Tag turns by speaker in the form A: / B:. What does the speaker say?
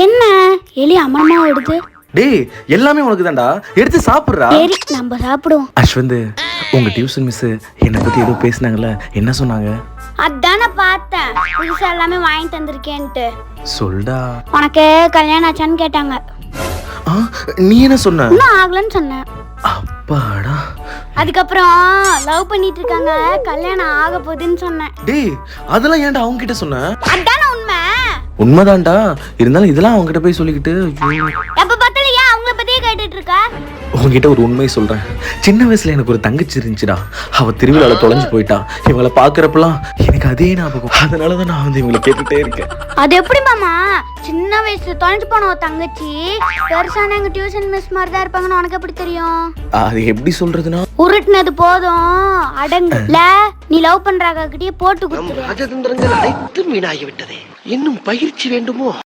A: என்ன எலி அமரமா எடுத்து?
B: டேய் எல்லாமே உனக்கு தான்டா, எடுத்து சாப்பிடுறா.
A: சரி நம்ம சாப்பிடுவோம்.
B: அஸ்வந்த், உங்க டியூஷன் மிஸ் என்னை பத்தி ஏதோ பேசினாங்கல்ல, என்ன சொன்னாங்க?
A: அதான பார்த்தேன், புதுசா எல்லாமே வாங்கிட்டு வந்திருக்கேன்ட்டு.
B: சொல்டா.
A: உனக்கு கல்யாணம் ஆச்சான்னு கேட்டாங்க.
B: நீ என்ன சொன்ன?
A: இன்னும் ஆகலன்னு சொன்னேன்.
B: அப்பாடா.
A: அதுக்கப்புறம் லவ் பண்ணிட்டு இருக்காங்க, கல்யாணம் ஆக போகுதுன்னு சொன்னேன்.
B: டேய் அதெல்லாம் ஏன்டா அவங்க கிட்ட சொன்ன?
A: அதான உண்மை.
B: உண்மைதான்டா, இருந்தாலும் இதெல்லாம் அவங்க கிட்ட போய் சொல்லிக்கிட்டு
A: எப்ப பார்த்தாலும் ஏன் அவங்கள பத்தியே கேட்டுட்டு இருக்க?
B: உங்ககிட்ட ஒரு உண்மையை சொல்றேன். சின்ன வயசுல எனக்கு ஒரு தங்கச்சி இருந்துச்சுடா, அவ திருவிழால தொலைஞ்சு போயிட்டா. இவங்களை பாக்குறப்பெல்லாம் எனக்கு அதே ஞாபகம். அதனாலதான் நான் வந்து இவங்களை கேட்டுட்டே இருக்கேன்.
A: அது எப்படி மாமா? சின்ன வயசுல தொலைஞ்சு போன ஒரு தங்கச்சி பெருசான எங்க டியூஷன் மிஸ் மாதிரி தான் இருப்பாங்கன்னு உனக்கு எப்படி தெரியும்?
B: அது எப்படி சொல்றதுன்னா,
A: உருட்டுனது போதும் அடங்குல. நீ லவ் பண்றாங்க கிட்டயே போட்டு கொடுத்துரு.
C: ராஜதந்திரங்கள் அனைத்தும் வீணாகிவிட்டதே. இன்னும் பயிற்சி வேண்டுமோ?